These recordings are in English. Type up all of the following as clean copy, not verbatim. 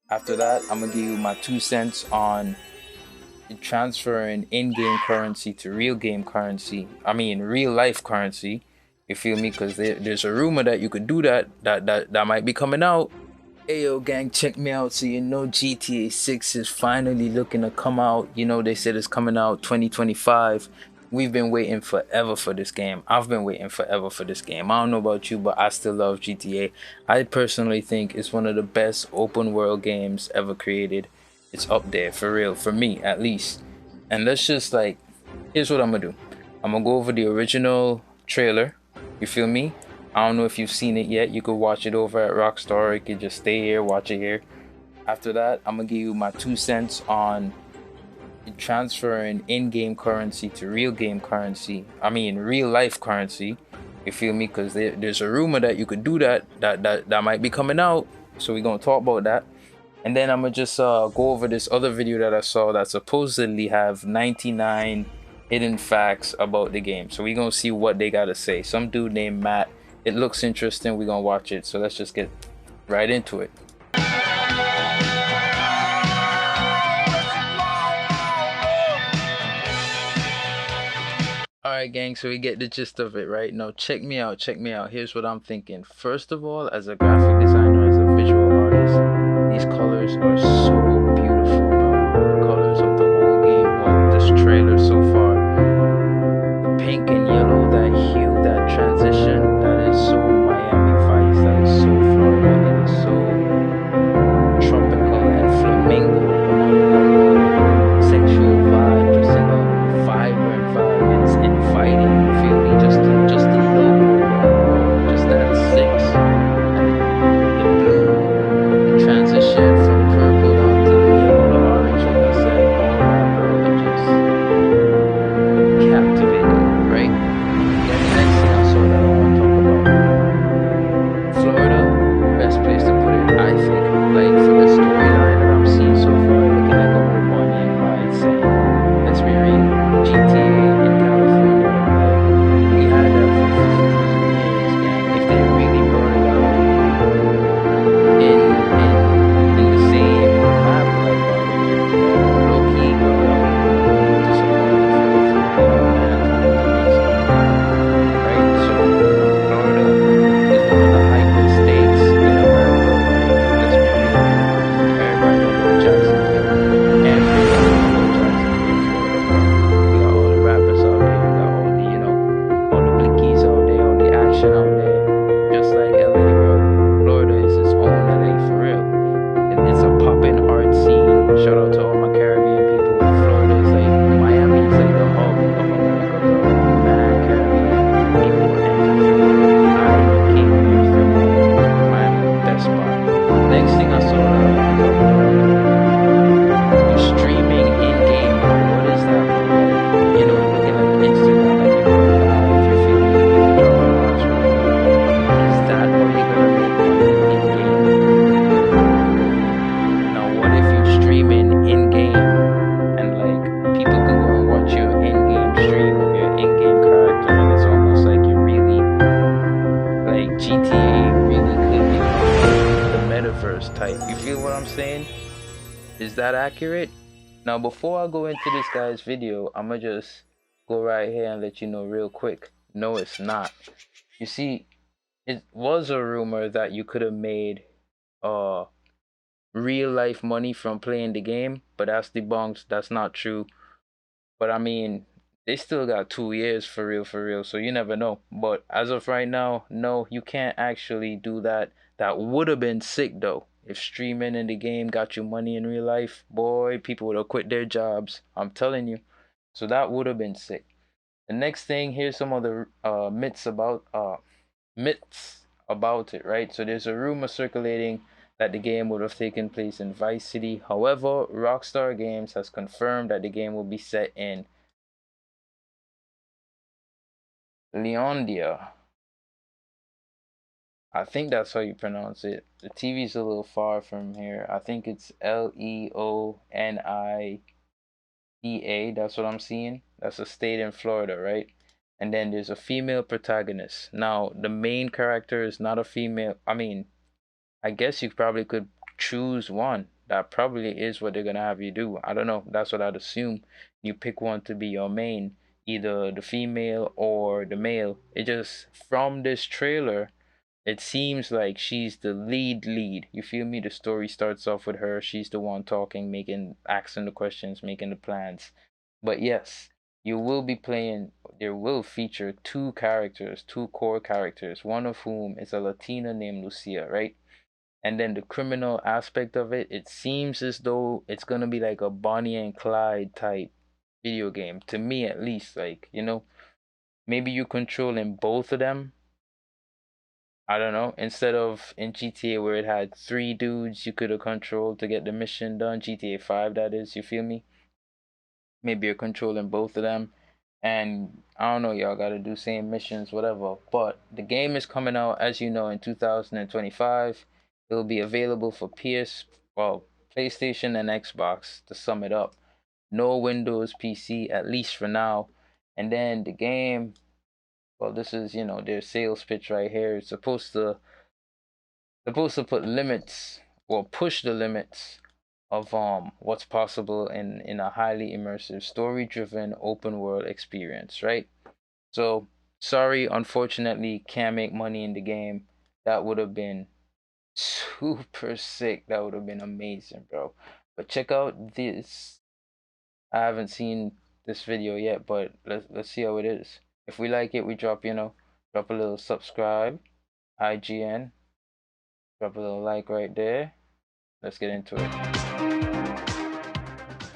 After that, I'm gonna give you my 2 cents on transferring in-game currency to real game currency. I mean, real life currency. You feel me? Because there's a rumor that you could do that. That might be coming out. Ayo, gang, check me out. So you know GTA 6 is finally looking to come out. You know, they said it's coming out 2025. We've been waiting forever for this game. I've been waiting forever for this game. I don't know about you, but I still love GTA. I personally think it's one of the best open world games ever created. It's up there, for real, for me at least. And let's just like, here's what I'm gonna do. I'm gonna go over the original trailer. You feel me? I don't know if you've seen it yet. You could watch it over at Rockstar. Or you could just stay here, watch it here. After that, I'm gonna give you my 2 cents on transferring in-game currency to real game currency. I mean, real life currency. You feel me? Because there's a rumor that you could do that. That might be coming out. So we're gonna talk about that. And then I'm gonna just go over this other video that I saw that supposedly have 99 hidden facts about the game. So we're gonna see what they gotta say. Some dude named Matt. It looks interesting. We're gonna watch it. So let's just get right into it. Alright, gang, so we get the gist of it, right? Now check me out, check me out. Here's what I'm thinking. First of all, as a graphic designer, as a visual artist, these colors are so beautiful, bro. The colors of the whole game, well, this trailer so far. The pink and yellow, that hue, that transition, that is so Miami Vice, that is so Florida, it is so tropical and flamingo, like sexual vibe, just in a vibrant vibe. It's inviting, you feel me? Just the logo alone, bro. Just that six and the blue, the transition from purple down to the yellow, the orange, like I said, all that, bro. It just captivating, right? Then the next thing I saw that I want to talk about, Florida, best place to put it, I think. Like for the storyline that I'm seeing so far, looking like a whole Bonnie and Clyde saying, let's be real, GTA in California, like we had that for 15 years, gang. If they really brought it out in the same map, like low key, bro, I would be disappointed for the fans who want to make something right. So Florida is one of the hypest states in America, right? Let's be real. Everybody know about Jacksonville. Everybody know about Jacksonville, Florida, bro. You got all the rappers out there, you got all the, all the blickies out there, all the action out there. Just like LA, bro. Florida is its own LA for real. It's a poppin' art scene. Shout out to all my Caribbean people. Florida is like Miami is like the hub of America, bro. Mad Caribbean people enter through Island King here from Miami, best spot. Next thing I saw that I want to talk about, you're streaming in game, bro. What is that, bro? Like, you're looking like Instagram, like you're going live, you're feeling me, people dropping hearts, bro. Is that how you're gonna make money in game? Now, what if you're streaming in game and like people could go and watch your in-game stream of your in-game character, and it's almost like you're really like GTA really could become the metaverse type. You feel what I'm saying? Is that accurate? Now, before I go into this guy's video, I'ma just go right here and let you know real quick. No, it's not. You see, it was a rumor that you could have made real life money from playing the game, but that's debunked. That's not true. But I mean, they still got 2 years for real. So you never know. But as of right now, no, you can't actually do that. That would have been sick though. If streaming in the game got you money in real life, boy, people would have quit their jobs. I'm telling you. So that would have been sick. The next thing, here's some of the myths about it, right? So there's a rumor circulating that the game would have taken place in Vice City. However, Rockstar Games has confirmed that the game will be set in Leondia. I think that's how you pronounce it. The TV's a little far from here. I think it's Leonia. That's what I'm seeing. That's a state in Florida, right? And then there's a female protagonist. Now, the main character is not a female. I mean, I guess you probably could choose one, that probably is what they're gonna have you do. I don't know. That's what I'd assume. You pick one to be your main, either the female or the male. It just, from this trailer, it seems like she's the lead. You feel me? The story starts off with her. She's the one talking, asking the questions, making the plans. But yes, you will be playing, there will feature two characters, two core characters, one of whom is a Latina named Lucia, right? And then the criminal aspect of it, it seems as though it's gonna be like a Bonnie and Clyde type video game. To me at least, like, maybe you controlling both of them. I don't know. Instead of in GTA where it had 3 dudes you could have controlled to get the mission done, GTA 5 that is, you feel me? Maybe you're controlling both of them. And I don't know, y'all gotta do same missions, whatever. But the game is coming out, as you know, in 2025. It'll be available for PlayStation and Xbox, to sum it up. No Windows PC, at least for now. And then the game, well, this is, their sales pitch right here. It's supposed to put limits, or push the limits of what's possible in a highly immersive, story-driven, open-world experience, right? So, sorry, unfortunately, can't make money in the game. That would have been super sick. That would have been amazing, bro. But check out this. I haven't seen this video yet, but let's see how it is. If we like it, we drop a little subscribe, IGN, drop a little like right there. Let's get into it.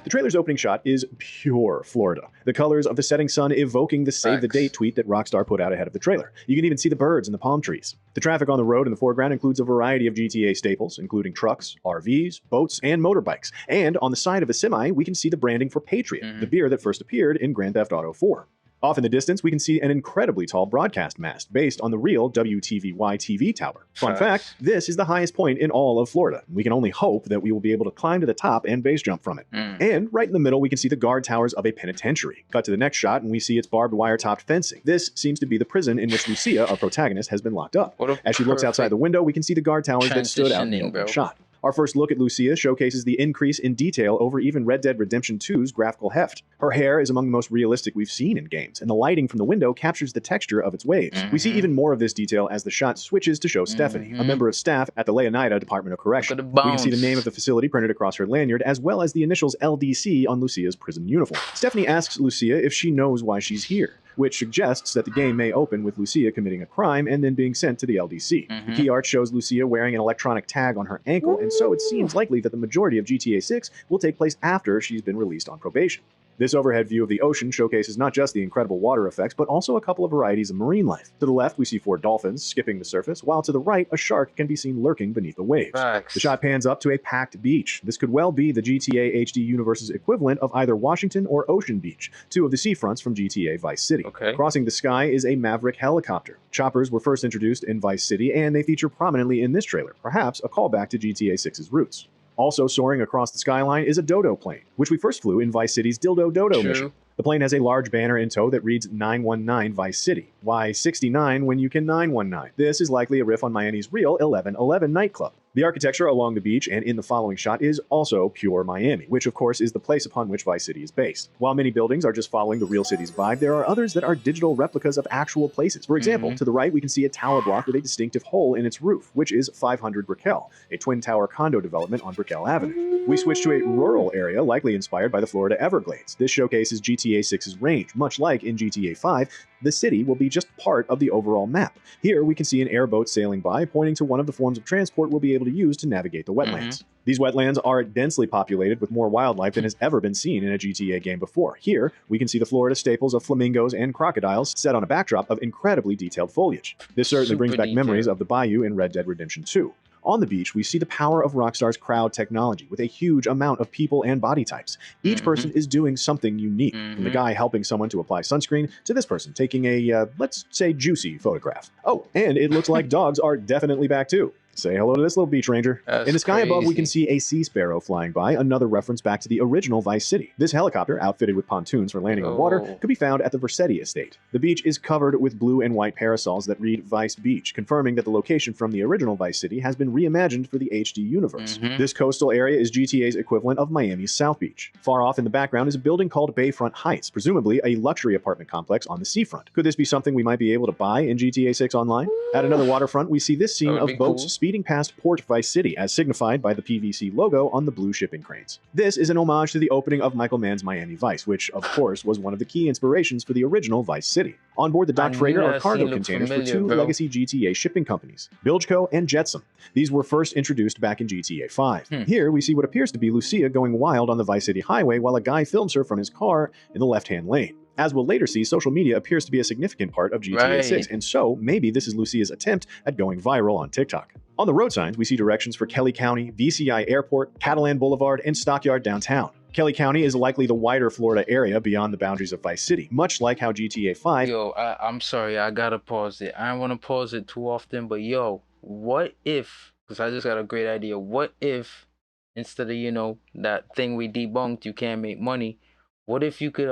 The trailer's opening shot is pure Florida. The colors of the setting sun evoking the save the date tweet that Rockstar put out ahead of the trailer. You can even see the birds and the palm trees. The traffic on the road in the foreground includes a variety of GTA staples, including trucks, RVs, boats, and motorbikes. And on the side of a semi, we can see the branding for Patriot, the beer that first appeared in Grand Theft Auto 4. Off in the distance, we can see an incredibly tall broadcast mast based on the real WTVY TV tower. Fun fact, this is the highest point in all of Florida. We can only hope that we will be able to climb to the top and base jump from it. And right in the middle, we can see the guard towers of a penitentiary. Cut to the next shot, and we see its barbed wire topped fencing. This seems to be the prison in which Lucia, our protagonist, has been locked up. As she looks outside the window, we can see the guard towers that stood out in the opening shot. Our first look at Lucia showcases the increase in detail over even Red Dead Redemption 2's graphical heft. Her hair is among the most realistic we've seen in games, and the lighting from the window captures the texture of its waves. We see even more of this detail as the shot switches to show Stephanie, a member of staff at the Leonida Department of Correction. We can see the name of the facility printed across her lanyard, as well as the initials LDC on Lucia's prison uniform. Stephanie asks Lucia if she knows why she's here, which suggests that the game may open with Lucia committing a crime and then being sent to the LDC. The key art shows Lucia wearing an electronic tag on her ankle, and so it seems likely that the majority of GTA 6 will take place after she's been released on probation. This overhead view of the ocean showcases not just the incredible water effects, but also a couple of varieties of marine life. To the left, we see 4 dolphins skipping the surface, while to the right, a shark can be seen lurking beneath the waves. The shot pans up to a packed beach. This could well be the GTA HD universe's equivalent of either Washington or Ocean Beach, 2 of the seafronts from GTA Vice City. Crossing the sky is a Maverick helicopter. Choppers were first introduced in Vice City, and they feature prominently in this trailer, perhaps a callback to GTA 6's roots. Also soaring across the skyline is a dodo plane, which we first flew in Vice City's Dildo Dodo mission. The plane has a large banner in tow that reads 919 Vice City. Why 69 when you can 919? This is likely a riff on Miami's real 1111 nightclub. The architecture along the beach and in the following shot is also pure Miami, which of course is the place upon which Vice City is based. While many buildings are just following the real city's vibe, there are others that are digital replicas of actual places. For example, to the right we can see a tower block with a distinctive hole in its roof, which is 500 Brickell, a twin tower condo development on Brickell Avenue. We switch to a rural area, likely inspired by the Florida Everglades. This showcases GTA 6's range. Much like in GTA 5, the city will be just part of the overall map. Here we can see an airboat sailing by, pointing to one of the forms of transport we'll be able to use to navigate the wetlands. These wetlands are densely populated with more wildlife than has ever been seen in a GTA game before. Here, we can see the Florida staples of flamingos and crocodiles set on a backdrop of incredibly detailed foliage. This certainly brings back memories of the bayou in Red Dead Redemption 2. On the beach, we see the power of Rockstar's crowd technology with a huge amount of people and body types. Each person is doing something unique, from the guy helping someone to apply sunscreen to this person taking a, let's say, juicy photograph. Oh, and it looks like dogs are definitely back too. Say hello to this little beach ranger. That's In the sky above, we can crazy. see a sea sparrow flying by, another reference back to the original Vice City. This helicopter, outfitted with pontoons for landing on water, Oh. could be found at the Versetti estate. The beach is covered with blue and white parasols that read Vice Beach, confirming that the location from the original Vice City has been reimagined for the HD universe. Mhm. This coastal area is GTA's equivalent of Miami's South Beach. Far off in the background is a building called Bayfront Heights, presumably a luxury apartment complex on the seafront. Could this be something we might be able to buy in GTA 6 Online? At another waterfront, we see this scene That would of be boats cool. speeding past Port Vice City, as signified by the PVC logo on the blue shipping cranes. This is an homage to the opening of Michael Mann's Miami Vice, which, of course, was one of the key inspirations for the original Vice City. On board the docked I freighter knew are that cargo scene looked containers for familiar, two bro. legacy GTA shipping companies, Bilgeco and Jetsam. These were first introduced back in GTA 5. Here, we see what appears to be Lucia going wild on the Vice City highway while a guy films her from his car in the left-hand lane. As we'll later see, social media appears to be a significant part of GTA 6, Right. and so maybe this is Lucia's attempt at going viral on TikTok. On the road signs, we see directions for Kelly County, VCI Airport, Catalan Boulevard, and Stockyard downtown. Kelly County is likely the wider Florida area beyond the boundaries of Vice City, much like how GTA 5 Yo, I'm sorry, I gotta pause it. I don't want to pause it too often, but yo, what if, because I just got a great idea, what if instead of, that thing we debunked, you can't make money, what if you could,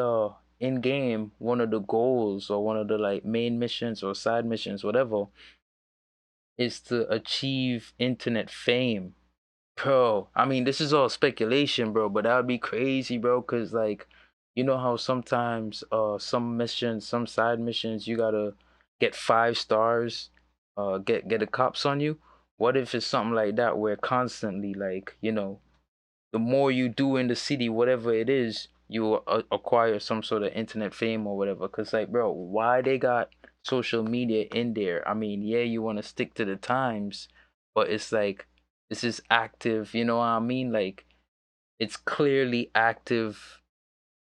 in game, one of the goals or one of the like main missions or side missions, whatever, is to achieve internet fame? Bro, I mean, this is all speculation, bro, but that would be crazy, bro, because, like, you know how sometimes some missions, some side missions, you gotta get 5 stars, get the cops on you? What if it's something like that where constantly, like, the more you do in the city, whatever it is, you acquire some sort of internet fame or whatever? Because, like, bro, why they got social media in there? I mean, yeah, you want to stick to the times, but it's like, this is active, you know what I mean? Like, it's clearly active,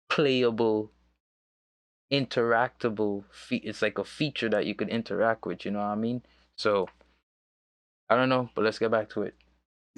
playable, interactable. It's like a feature that you could interact with, you know what I mean? So, I don't know, but let's get back to it.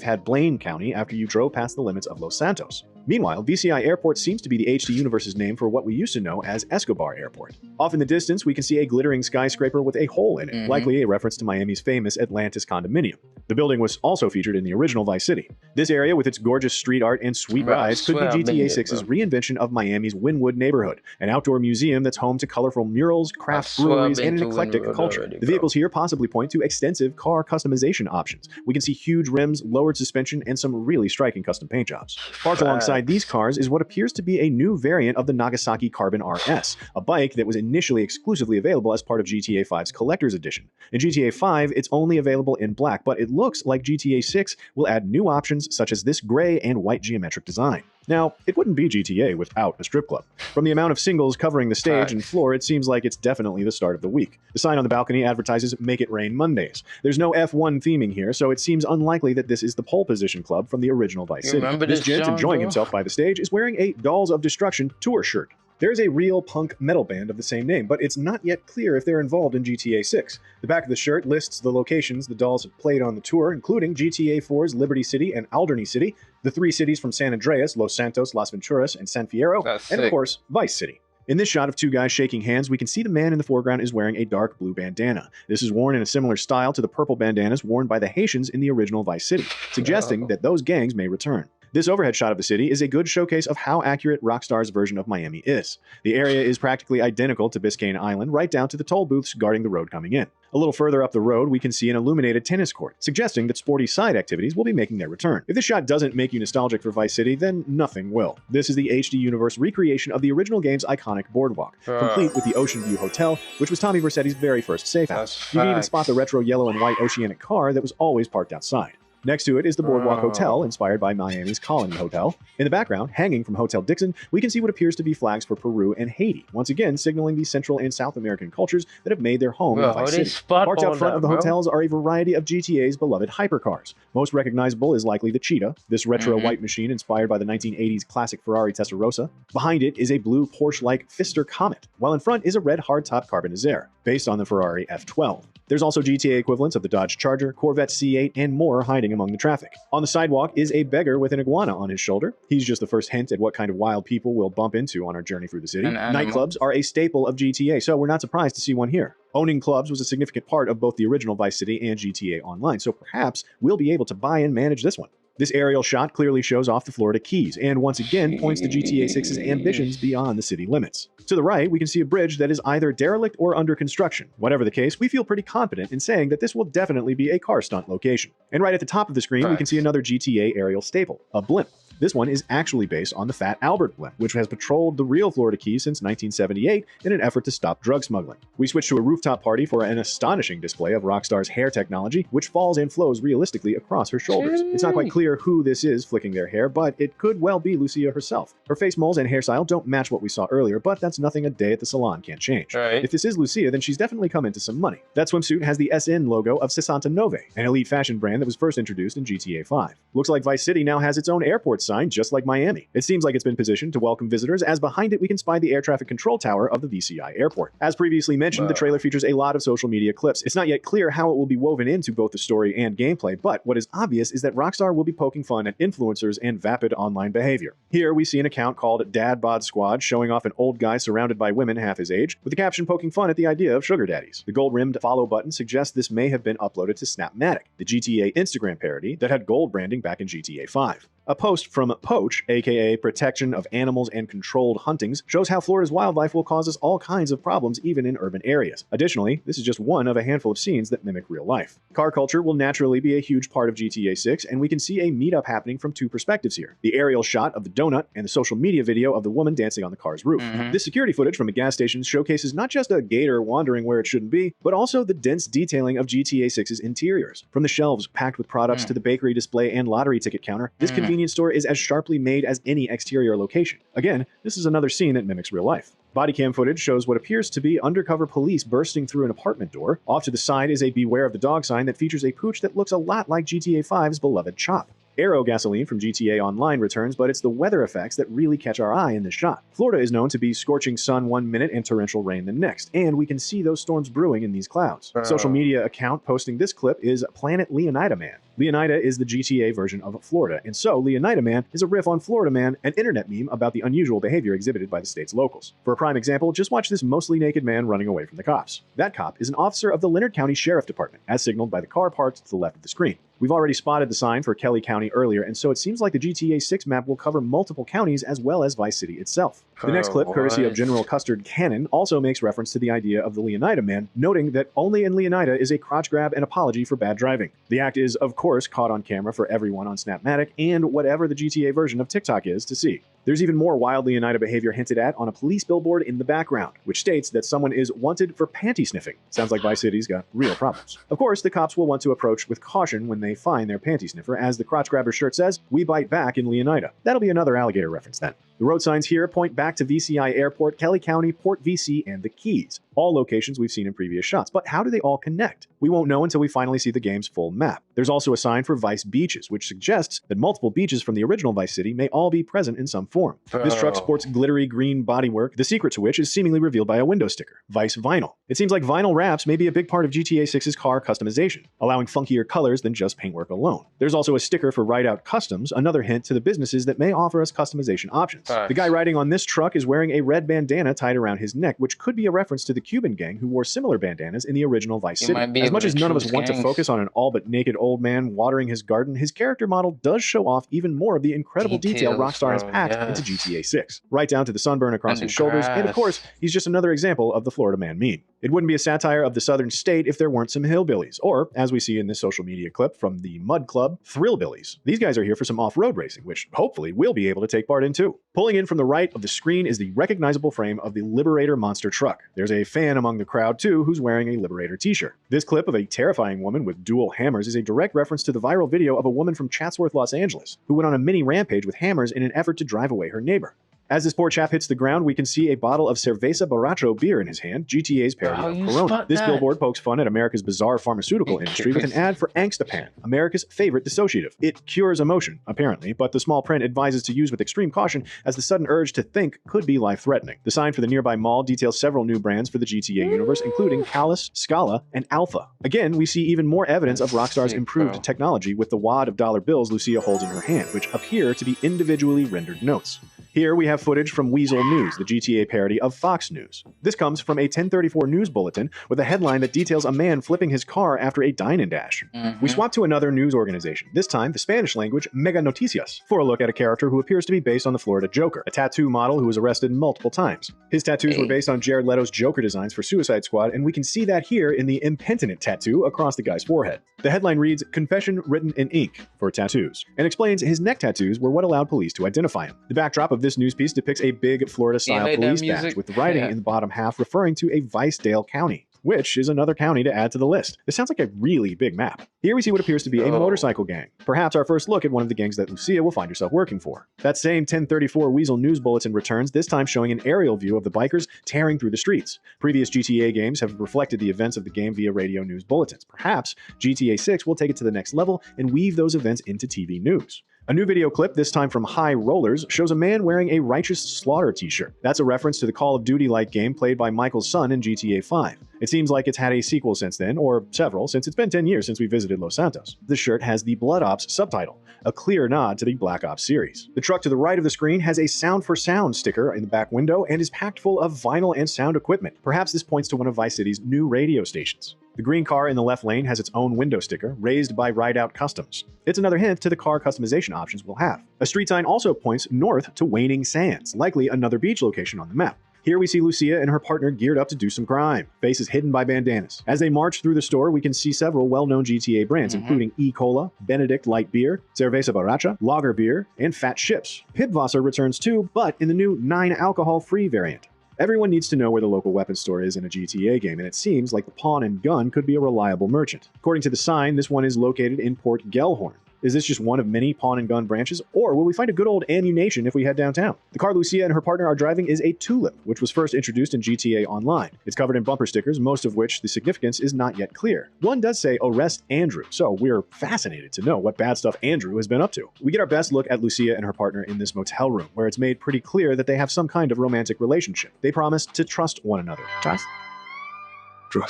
had Blaine County after you drove past the limits of Los Santos. Meanwhile, VCI Airport seems to be the HD universe's name for what we used to know as Escobar Airport. Off in the distance, we can see a glittering skyscraper with a hole in it, likely a reference to Miami's famous Atlantis condominium. The building was also featured in the original Vice City. This area, with its gorgeous street art and sweet Bro, I rides, could be swear I've been GTA there, 6's bro. reinvention of Miami's Wynwood neighborhood, an outdoor museum that's home to colorful murals, craft swear I've breweries, been and an to eclectic Wynwood culture. already, The bro. vehicles here possibly point to extensive car customization options. We can see huge rims, lowered suspension, and some really striking custom paint jobs. Parked alongside these Facts. cars is what appears to be a new variant of the Nagasaki Carbon RS, a bike that was initially exclusively available as part of GTA 5's Collector's Edition. In GTA 5, it's only available in black, but it looks like GTA 6 will add new options such as this gray and white geometric design. Now, it wouldn't be GTA without a strip club. From the amount of singles covering the stage and floor, it seems like it's definitely the start of the week. The sign on the balcony advertises Make It Rain Mondays. There's no F1 theming here, so it seems unlikely that this is the pole position club from the original Vice You City. remember This this, gent John, enjoying bro? himself by the stage is wearing a Dolls of Destruction tour shirt. There's a real punk metal band of the same name, but it's not yet clear if they're involved in GTA 6. The back of the shirt lists the locations the Dolls have played on the tour, including GTA 4's Liberty City and Alderney City, the 3 cities from San Andreas, Los Santos, Las Venturas, and San Fierro, That's and of sick. course, Vice City. In this shot of 2 guys shaking hands, we can see the man in the foreground is wearing a dark blue bandana. This is worn in a similar style to the purple bandanas worn by the Haitians in the original Vice City, suggesting that those gangs may return. This overhead shot of the city is a good showcase of how accurate Rockstar's version of Miami is. The area is practically identical to Biscayne Island, right down to the toll booths guarding the road coming in. A little further up the road, we can see an illuminated tennis court, suggesting that sporty side activities will be making their return. If this shot doesn't make you nostalgic for Vice City, then nothing will. This is the HD Universe recreation of the original game's iconic boardwalk, complete with the Ocean View Hotel, which was Tommy Vercetti's very first safe house. That's You can even facts. spot the retro yellow and white Oceanic car that was always parked outside. Next to it is the Boardwalk Hotel, inspired by Miami's Colony Hotel. In the background, hanging from Hotel Dixon, we can see what appears to be flags for Peru and Haiti, once again signaling the Central and South American cultures that have made their home Bro, in Vice how they City. spot Parked all out front that, of the bro? hotels are a variety of GTA's beloved hypercars. Most recognizable is likely the Cheetah, this retro white machine inspired by the 1980s classic Ferrari Testarossa. Behind it is a blue Porsche-like Pfister Comet, while in front is a red hardtop Carbon Azure, based on the Ferrari F12. There's also GTA equivalents of the Dodge Charger, Corvette C8, and more hiding among the traffic. On the sidewalk is a beggar with an iguana on his shoulder. He's just the first hint at what kind of wild people we'll bump into on our journey through the city. An animal. Nightclubs are a staple of GTA, so we're not surprised to see one here. Owning clubs was a significant part of both the original Vice City and GTA Online, so perhaps we'll be able to buy and manage this one. This aerial shot clearly shows off the Florida Keys, and once again points to GTA 6's ambitions beyond the city limits. To the right, we can see a bridge that is either derelict or under construction. Whatever the case, we feel pretty confident in saying that this will definitely be a car stunt location. And right at the top of the screen, we can see another GTA aerial staple, a blimp. This one is actually based on the Fat Albert blimp, which has patrolled the real Florida Keys since 1978 in an effort to stop drug smuggling. We switch to a rooftop party for an astonishing display of Rockstar's hair technology, which falls and flows realistically across her shoulders. It's not quite clear who this is flicking their hair, but it could well be Lucia herself. Her face moles and hairstyle don't match what we saw earlier, but that's nothing a day at the salon can't change. If this is Lucia, then she's definitely come into some money. That swimsuit has the SN logo of Sessanta Nove, an elite fashion brand that was first introduced in GTA 5. Looks like Vice City now has its own airport sign, just like Miami. It seems like it's been positioned to welcome visitors, as behind it we can spy the air traffic control tower of the VCI airport. As previously mentioned, the trailer features a lot of social media clips. It's not yet clear how it will be woven into both the story and gameplay, but what is obvious is that Rockstar will be poking fun at influencers and vapid online behavior. Here we see an account called Dad Bod Squad showing off an old guy surrounded by women half his age, with the caption poking fun at the idea of sugar daddies. The gold-rimmed follow button suggests this may have been uploaded to Snapmatic, the GTA Instagram parody that had gold branding back in GTA 5. A post from Poach, aka Protection of Animals and Controlled Huntings, shows how Florida's wildlife will cause us all kinds of problems even in urban areas. Additionally, this is just one of a handful of scenes that mimic real life. Car culture will naturally be a huge part of GTA 6, and we can see a meetup happening from two perspectives here. The aerial shot of the donut and the social media video of the woman dancing on the car's roof. This security footage from a gas station showcases not just a gator wandering where it shouldn't be, but also the dense detailing of GTA 6's interiors. From the shelves packed with products to the bakery display and lottery ticket counter, this convenience store is as sharply made as any exterior location. Again, this is another scene that mimics real life. Body cam footage shows what appears to be undercover police bursting through an apartment door. Off to the side is a Beware of the Dog sign that features a pooch that looks a lot like GTA 5's beloved Chop. Aero gasoline from GTA Online returns, but it's the weather effects that really catch our eye in this shot. Florida is known to be scorching sun one minute and torrential rain the next, and we can see those storms brewing in these clouds. Social media account posting this clip is Planet Leonida Man. Leonida is the GTA version of Florida, and so Leonida Man is a riff on Florida Man, an internet meme about the unusual behavior exhibited by the state's locals. For a prime example, just watch this mostly naked man running away from the cops. That cop is an officer of the Leonard County Sheriff Department, as signaled by the car parked to the left of the screen. We've already spotted the sign for Kelly County earlier, and so it seems like the GTA 6 map will cover multiple counties as well as Vice City itself. The next clip, courtesy of General Custard Cannon, also makes reference to the idea of the Leonida Man, noting that only in Leonida is a crotch grab an apology for bad driving. The act is, of course, caught on camera for everyone on Snapmatic and whatever the GTA version of TikTok is to see. There's even more wild Leonida behavior hinted at on a police billboard in the background, which states that someone is wanted for panty sniffing. Sounds like Vice City's got real problems. Of course, the cops will want to approach with caution when they find their panty sniffer, as the crotch grabber shirt says, "We bite back in Leonida." That'll be another alligator reference then. The road signs here point back to VCI Airport, Kelly County, Port VC, and the Keys. All locations we've seen in previous shots, but how do they all connect? We won't know until we finally see the game's full map. There's also a sign for Vice Beaches, which suggests that multiple beaches from the original Vice City may all be present in some form. This truck sports glittery green bodywork, the secret to which is seemingly revealed by a window sticker, Vice Vinyl. It seems like vinyl wraps may be a big part of GTA 6's car customization, allowing funkier colors than just paintwork alone. There's also a sticker for Ride Out Customs, another hint to the businesses that may offer us customization options. The guy riding on this truck is wearing a red bandana tied around his neck, which could be a reference to the Cuban gang who wore similar bandanas in the original Vice City. As much as none of us want to focus on an all-but-naked old man watering his garden, his character model does show off even more of the incredible detail Rockstar has packed into GTA 6, right down to the sunburn across his shoulders, and of course, he's just another example of the Florida Man meme. It wouldn't be a satire of the southern state if there weren't some hillbillies, or, as we see in this social media clip from the Mud Club, Thrillbillies. These guys are here for some off-road racing, which hopefully we'll be able to take part in too. Pulling in from the right of the screen is the recognizable frame of the Liberator monster truck. There's a fan among the crowd too who's wearing a Liberator t-shirt. This clip of a terrifying woman with dual hammers is a direct reference to the viral video of a woman from Chatsworth, Los Angeles, who went on a mini rampage with hammers in an effort to drive away her neighbor. As this poor chap hits the ground, we can see a bottle of Cerveza Borracho beer in his hand, GTA's parody of Corona. This billboard pokes fun at America's bizarre pharmaceutical industry with an ad for Angstapan, America's favorite dissociative. It cures emotion, apparently, but the small print advises to use with extreme caution as the sudden urge to think could be life-threatening. The sign for the nearby mall details several new brands for the GTA universe, including Callus, Scala, and Alpha. Again, we see even more evidence of Rockstar's improved technology with the wad of dollar bills Lucia holds in her hand, which appear to be individually rendered notes. Here we have footage from Weasel News, the GTA parody of Fox News. This comes from a 1034 news bulletin with a headline that details a man flipping his car after a dine and dash. We swap to another news organization, this time the Spanish language Mega Noticias, for a look at a character who appears to be based on the Florida Joker, a tattoo model who was arrested multiple times. His tattoos were based on Jared Leto's Joker designs for Suicide Squad, and we can see that here in the impenitent tattoo across the guy's forehead. The headline reads, "Confession written in ink" for tattoos, and explains his neck tattoos were what allowed police to identify him. The backdrop of this news piece depicts a big Florida-style police badge with writing in the bottom half referring to a Vicedale County, which is another county to add to the list. This sounds like a really big map. Here we see what appears to be a motorcycle gang. Perhaps our first look at one of the gangs that Lucia will find herself working for. That same 1034 Weasel News Bulletin returns, this time showing an aerial view of the bikers tearing through the streets. Previous GTA games have reflected the events of the game via radio news bulletins. Perhaps GTA 6 will take it to the next level and weave those events into TV news. A new video clip, this time from High Rollers, shows a man wearing a Righteous Slaughter t-shirt. That's a reference to the Call of Duty-like game played by Michael's son in GTA 5. It seems like it's had a sequel since then, or several, since it's been 10 years since we visited Los Santos. The shirt has the Blood Ops subtitle, a clear nod to the Black Ops series. The truck to the right of the screen has a Sound for Sound sticker in the back window and is packed full of vinyl and sound equipment. Perhaps this points to one of Vice City's new radio stations. The green car in the left lane has its own window sticker, raised by Rideout Customs. It's another hint to the car customization options we'll have. A street sign also points north to Waning Sands, likely another beach location on the map. Here we see Lucia and her partner geared up to do some crime, faces hidden by bandanas. As they march through the store, we can see several well-known GTA brands, including E-Cola, Benedict Light Beer, Cerveza Borracha, Lager Beer, and Fat Ships. Pipwasser returns too, but in the new 9-alcohol-free variant. Everyone needs to know where the local weapons store is in a GTA game, and it seems like the Pawn and Gun could be a reliable merchant. According to the sign, this one is located in Port Gellhorn. Is this just one of many Pawn and Gun branches, or will we find a good old ammunition if we head downtown? The car Lucia and her partner are driving is a Tulip, which was first introduced in GTA Online. It's covered in bumper stickers, most of which the significance is not yet clear. One does say, "Arrest Andrew," so we're fascinated to know what bad stuff Andrew has been up to. We get our best look at Lucia and her partner in this motel room, where it's made pretty clear that they have some kind of romantic relationship. They promise to trust one another. Trust?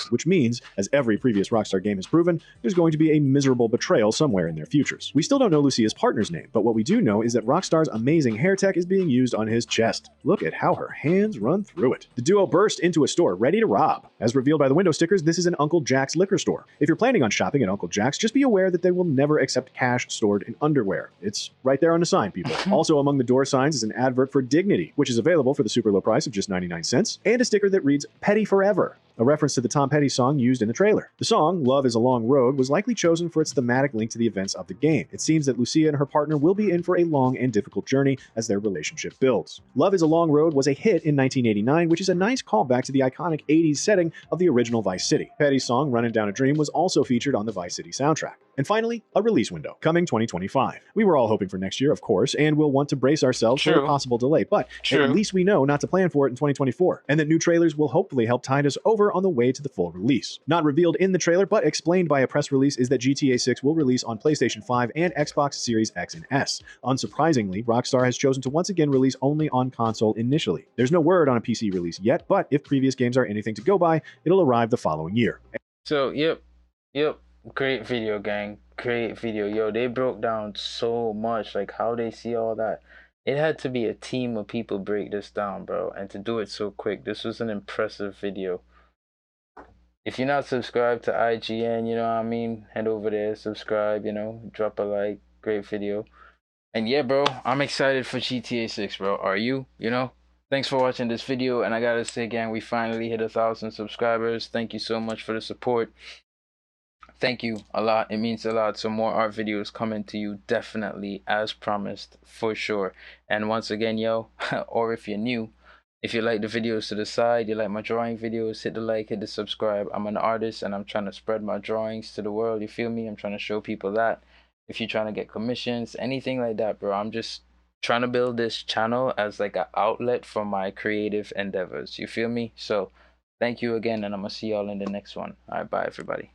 Which means, as every previous Rockstar game has proven, there's going to be a miserable betrayal somewhere in their futures. We still don't know Lucia's partner's name, but what we do know is that Rockstar's amazing hair tech is being used on his chest. Look at how her hands run through it. The duo burst into a store, ready to rob. As revealed by the window stickers, this is an Uncle Jack's liquor store. If you're planning on shopping at Uncle Jack's, just be aware that they will never accept cash stored in underwear. It's right there on the sign, people. Also among the door signs is an advert for Dignity, which is available for the super low price of just 99 cents, and a sticker that reads "Petty Forever," a reference to the Tom Petty song used in the trailer. The song, "Love is a Long Road," was likely chosen for its thematic link to the events of the game. It seems that Lucia and her partner will be in for a long and difficult journey as their relationship builds. "Love is a Long Road" was a hit in 1989, which is a nice callback to the iconic 80s setting of the original Vice City. Petty's song, "Runnin' Down a Dream," was also featured on the Vice City soundtrack. And finally, a release window, coming 2025. We were all hoping for next year, of course, and we'll want to brace ourselves for a possible delay, but at least we know not to plan for it in 2024, and that new trailers will hopefully help tide us over on the way to the full release. Not revealed in the trailer, but explained by a press release, is that GTA 6 will release on PlayStation 5 and Xbox Series X and S. Unsurprisingly, Rockstar has chosen to once again release only on console initially. There's no word on a PC release yet, but if previous games are anything to go by, it'll arrive the following year. So, yep. Great video, gang. Great video. Yo, they broke down so much, like how they see all that. It had to be a team of people break this down, bro. And to do it so quick. This was an impressive video. If you're not subscribed to IGN, you know what I mean? Head over there, subscribe, you know, drop a like. Great video. And yeah, bro, I'm excited for GTA 6, bro. Are you? You know? Thanks for watching this video. And I gotta say, gang, we finally hit 1,000 subscribers. Thank you so much for the support. Thank you a lot. It means a lot. So more art videos coming to you, definitely, as promised, for sure. And once again, yo, or if you're new, if you like the videos to the side, you like my drawing videos, hit the like, hit the subscribe. I'm an artist and I'm trying to spread my drawings to the world. You feel me? I'm trying to show people that. If you're trying to get commissions, anything like that, bro, I'm just trying to build this channel as like an outlet for my creative endeavors. You feel me? So thank you again, and I'm gonna see y'all in the next one. All right, bye everybody.